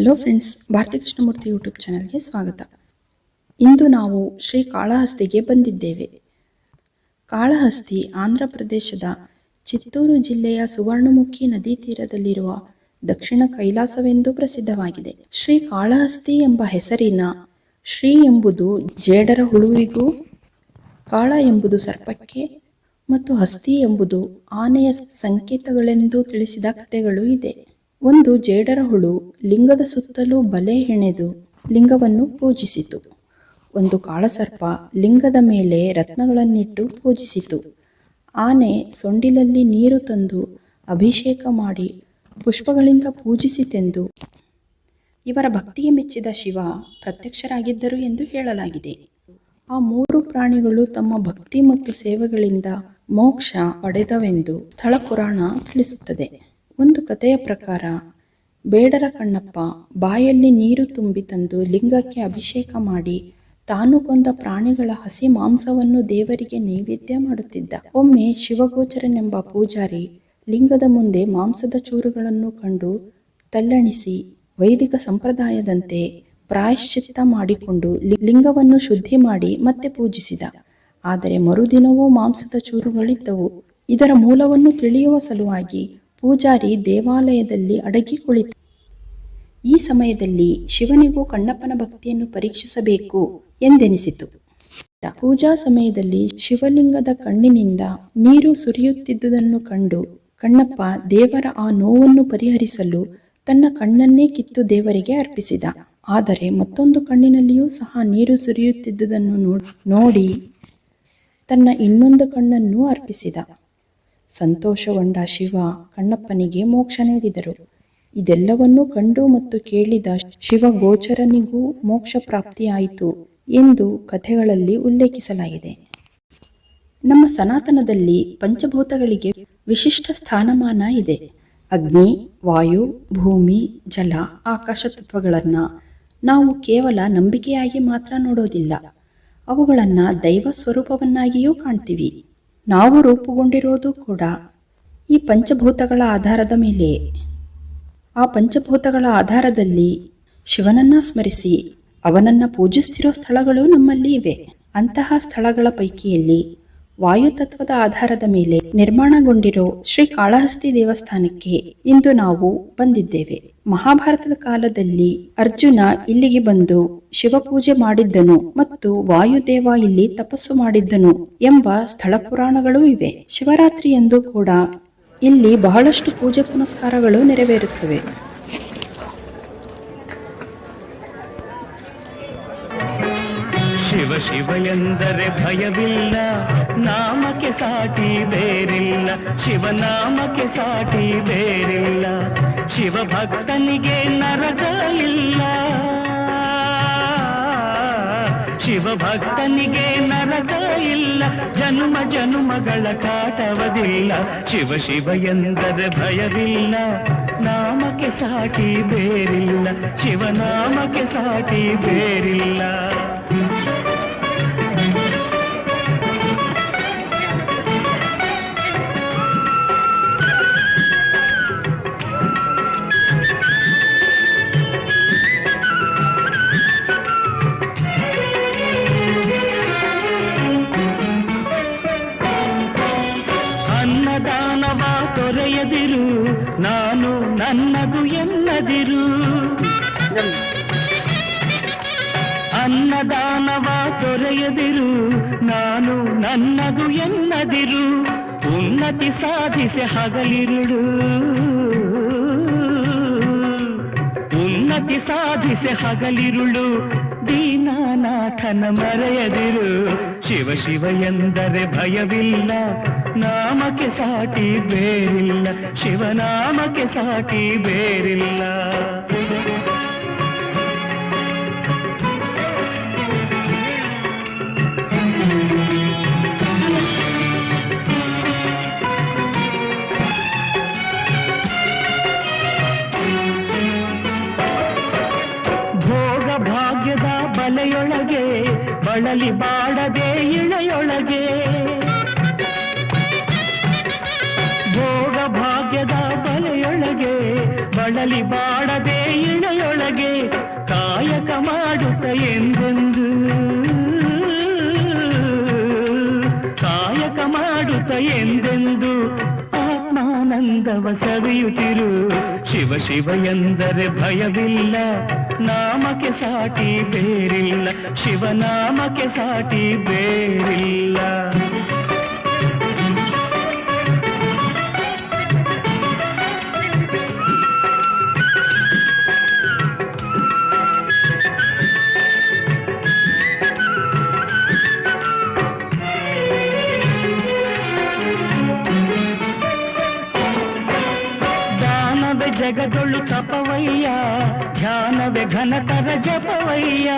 Hello friends, Bharathi Krishnamurthy YouTube ಚಾನಲ್ಗೆ ಸ್ವಾಗತ. ಇಂದು ನಾವು ಶ್ರೀ ಕಾಳಹಸ್ತಿಗೆ ಬಂದಿದ್ದೇವೆ. ಕಾಳಹಸ್ತಿ ಆಂಧ್ರ ಪ್ರದೇಶದ ಚಿತ್ತೂರು ಜಿಲ್ಲೆಯ ಸುವರ್ಣಮುಖಿ ನದಿ ತೀರದಲ್ಲಿರುವ ದಕ್ಷಿಣ ಕೈಲಾಸವೆಂದು ಪ್ರಸಿದ್ಧವಾಗಿದೆ. ಶ್ರೀ ಕಾಳಹಸ್ತಿ ಎಂಬ ಹೆಸರಿನ ಶ್ರೀ ಎಂಬುದು ಜೇಡರ ಹುಳುವಿಗೂ, ಕಾಳ ಎಂಬುದು ಸರ್ಪಕ್ಕೆ ಮತ್ತು ಹಸ್ತಿ ಎಂಬುದು ಆನೆಯ ಸಂಕೇತಗಳೆಂದು ತಿಳಿಸಿದ ಕಥೆಗಳು ಇದೆ. ಒಂದು ಜೇಡರ ಹುಳು ಲಿಂಗದ ಸುತ್ತಲೂ ಬಲೆ ಹೆಣೆದು ಲಿಂಗವನ್ನು ಪೂಜಿಸಿತು. ಒಂದು ಕಾಳಸರ್ಪ ಲಿಂಗದ ಮೇಲೆ ರತ್ನಗಳನ್ನಿಟ್ಟು ಪೂಜಿಸಿತು. ಆನೆ ಸೊಂಡಿಲಲ್ಲಿ ನೀರು ತಂದು ಅಭಿಷೇಕ ಮಾಡಿ ಪುಷ್ಪಗಳಿಂದ ಪೂಜಿಸಿತೆಂದು ಇವರ ಭಕ್ತಿಗೆ ಮೆಚ್ಚಿದ ಶಿವ ಪ್ರತ್ಯಕ್ಷರಾಗಿದ್ದರು ಎಂದು ಹೇಳಲಾಗಿದೆ. ಆ ಮೂರು ಪ್ರಾಣಿಗಳು ತಮ್ಮ ಭಕ್ತಿ ಮತ್ತು ಸೇವೆಗಳಿಂದ ಮೋಕ್ಷ ಪಡೆದವೆಂದು ಸ್ಥಳ ಪುರಾಣ ತಿಳಿಸುತ್ತದೆ. ಒಂದು ಕಥೆಯ ಪ್ರಕಾರ ಬೇಡರ ಕಣ್ಣಪ್ಪ ಬಾಯಲ್ಲಿ ನೀರು ತುಂಬಿ ತಂದು ಲಿಂಗಕ್ಕೆ ಅಭಿಷೇಕ ಮಾಡಿ ತಾನು ಕೊಂದ ಪ್ರಾಣಿಗಳ ಹಸಿ ಮಾಂಸವನ್ನು ದೇವರಿಗೆ ನೈವೇದ್ಯ ಮಾಡುತ್ತಿದ್ದ. ಒಮ್ಮೆ ಶಿವಗೋಚರನೆಂಬ ಪೂಜಾರಿ ಲಿಂಗದ ಮುಂದೆ ಮಾಂಸದ ಚೂರುಗಳನ್ನು ಕಂಡು ತಲ್ಲಣಿಸಿ ವೈದಿಕ ಸಂಪ್ರದಾಯದಂತೆ ಪ್ರಾಯಶ್ಚಿತ್ತ ಮಾಡಿಕೊಂಡು ಲಿಂಗವನ್ನು ಶುದ್ಧಿ ಮಾಡಿ ಮತ್ತೆ ಪೂಜಿಸಿದ. ಆದರೆ ಮರುದಿನವೂ ಮಾಂಸದ ಚೂರುಗಳಿದ್ದವು. ಇದರ ಮೂಲವನ್ನು ತಿಳಿಯುವ ಸಲುವಾಗಿ ಪೂಜಾರಿ ದೇವಾಲಯದಲ್ಲಿ ಅಡಗಿ ಕುಳಿತ. ಈ ಸಮಯದಲ್ಲಿ ಶಿವನಿಗೂ ಕಣ್ಣಪ್ಪನ ಭಕ್ತಿಯನ್ನು ಪರೀಕ್ಷಿಸಬೇಕು ಎಂದೆನಿಸಿತು. ಪೂಜಾ ಸಮಯದಲ್ಲಿ ಶಿವಲಿಂಗದ ಕಣ್ಣಿನಿಂದ ನೀರು ಸುರಿಯುತ್ತಿದ್ದುದನ್ನು ಕಂಡು ಕಣ್ಣಪ್ಪ ದೇವರ ಆ ನೋವನ್ನು ಪರಿಹರಿಸಲು ತನ್ನ ಕಣ್ಣನ್ನೇ ಕಿತ್ತು ದೇವರಿಗೆ ಅರ್ಪಿಸಿದ. ಆದರೆ ಮತ್ತೊಂದು ಕಣ್ಣಿನಲ್ಲಿಯೂ ಸಹ ನೀರು ಸುರಿಯುತ್ತಿದ್ದುದನ್ನು ನೋಡಿ ತನ್ನ ಇನ್ನೊಂದು ಕಣ್ಣನ್ನು ಅರ್ಪಿಸಿದ. ಸಂತೋಷಗೊಂಡ ಶಿವ ಕಣ್ಣಪ್ಪನಿಗೆ ಮೋಕ್ಷ ನೀಡಿದರು. ಇದೆಲ್ಲವನ್ನೂ ಕಂಡು ಮತ್ತು ಕೇಳಿದ ಶಿವಗೋಚರನಿಗೂ ಮೋಕ್ಷ ಪ್ರಾಪ್ತಿಯಾಯಿತು ಎಂದು ಕಥೆಗಳಲ್ಲಿ ಉಲ್ಲೇಖಿಸಲಾಗಿದೆ. ನಮ್ಮ ಸನಾತನದಲ್ಲಿ ಪಂಚಭೂತಗಳಿಗೆ ವಿಶಿಷ್ಟ ಸ್ಥಾನಮಾನ ಇದೆ. ಅಗ್ನಿ, ವಾಯು, ಭೂಮಿ, ಜಲ, ಆಕಾಶ ತತ್ವಗಳನ್ನು ನಾವು ಕೇವಲ ನಂಬಿಕೆಯಾಗಿ ಮಾತ್ರ ನೋಡೋದಿಲ್ಲ, ಅವುಗಳನ್ನು ದೈವ ಸ್ವರೂಪವನ್ನಾಗಿಯೂ ಕಾಣ್ತೀವಿ. ನಾವು ರೂಪುಗೊಂಡಿರೋದು ಕೂಡ ಈ ಪಂಚಭೂತಗಳ ಆಧಾರದ ಮೇಲೆ. ಆ ಪಂಚಭೂತಗಳ ಆಧಾರದಲ್ಲಿ ಶಿವನನ್ನ ಸ್ಮರಿಸಿ ಅವನನ್ನು ಪೂಜಿಸ್ತಿರೋ ಸ್ಥಳಗಳು ನಮ್ಮಲ್ಲಿ ಇವೆ. ಅಂತಹ ಸ್ಥಳಗಳ ಪೈಕಿಯಲ್ಲಿ ವಾಯುತತ್ವದ ಆಧಾರದ ಮೇಲೆ ನಿರ್ಮಾಣಗೊಂಡಿರೋ ಶ್ರೀ ಕಾಳಹಸ್ತಿ ದೇವಸ್ಥಾನಕ್ಕೆ ಇಂದು ನಾವು ಬಂದಿದ್ದೇವೆ. ಮಹಾಭಾರತದ ಕಾಲದಲ್ಲಿ ಅರ್ಜುನ ಇಲ್ಲಿಗೆ ಬಂದು ಶಿವಪೂಜೆ ಮಾಡಿದ್ದನು ಮತ್ತು ವಾಯುದೇವ ಇಲ್ಲಿ ತಪಸ್ಸು ಮಾಡಿದ್ದನು ಎಂಬ ಸ್ಥಳ ಪುರಾಣಗಳೂ ಇವೆ. ಶಿವರಾತ್ರಿಯಂದು ಕೂಡ ಇಲ್ಲಿ ಬಹಳಷ್ಟು ಪೂಜೆ ಪುನಸ್ಕಾರಗಳು ನೆರವೇರುತ್ತವೆ. ಶಿವ ಶಿವ ಎಂದರೆ ಭಯವಿಲ್ಲ, ನಾಮಕ್ಕೆ ಸಾಟಿ ಬೇರಿಲ್ಲ. ಶಿವನಾಮಕ್ಕೆ ಸಾಟಿ ಬೇರಿಲ್ಲ. ಶಿವ ಭಕ್ತನಿಗೆ ನರಕ ಇಲ್ಲ. ಶಿವ ಭಕ್ತನಿಗೆ ನರಕ ಇಲ್ಲ. ಜನ್ಮ ಜನ್ಮಗಳ ಕಾಟವದಿಲ್ಲ. ಶಿವ ಶಿವ ಎಂದರೆ ಭಯವಿಲ್ಲ, ನಾಮಕ್ಕೆ ಸಾಟಿ ಬೇರಿಲ್ಲ. ಶಿವನಾಮಕ್ಕೆ ಸಾಟಿ ಬೇರಿಲ್ಲ. ಅನ್ನದಾನವ ತೊರೆಯದಿರು, ನಾನು ನನ್ನದು ಎನ್ನದಿರು. ಅನ್ನದಾನವ ತೊರೆಯದಿರು, ನಾನು ನನ್ನದು ಎನ್ನದಿರು. ಉನ್ನತಿ ಸಾಧಿಸಿ ಹಗಲಿರುಳು, ಉನ್ನತಿ ಸಾಧಿಸಿ ಹಗಲಿರುಳು. ದೀನನಾಥನ ಮರೆಯದಿರು. ಶಿವ ಶಿವ ಎಂದರೆ ಭಯವಿಲ್ಲ, ನಾಮಕ್ಕೆ ಸಾಟಿ ಬೇರಿಲ್ಲ. ಶಿವನಾಮಕ್ಕೆ ಸಾಟಿ ಬೇರಿಲ್ಲ. ಭೋಗ ಭಾಗ್ಯದ ಬಲೆಯೊಳಗೆ ಬಳಲಿ ಬಾಡದೆ ಇಳೆಯೊಳಗೆ. ಭೋಗ ಭಾಗ್ಯದ ಬಲೆಯೊಳಗೆ ಬಳಲಿ ಬಾಡದೆ ಇಳೆಯೊಳಗೆ. ಮಾಡುತ್ತ ಎಂದೆಂದು ಕಾಯಕ ಮಾಡುತ್ತ ಎಂದೆಂದು ಆತ್ಮಾನಂದವ ಸವಿಯುತ್ತಿರು. ಶಿವ ಶಿವ ಎಂದರೆ ಭಯವಿಲ್ಲ, ನಾಮಕ್ಕೆ ಸಾಟಿ ಬೇರಿಲ್ಲ, ಶಿವನಾಮಕ್ಕೆ ಸಾಟಿ ಬೇರಿಲ್ಲ. ಜಗದೊಳು ತಪವಯ್ಯ, ಧ್ಯಾನವೇ ಘನತರ ಜಪವಯ್ಯ.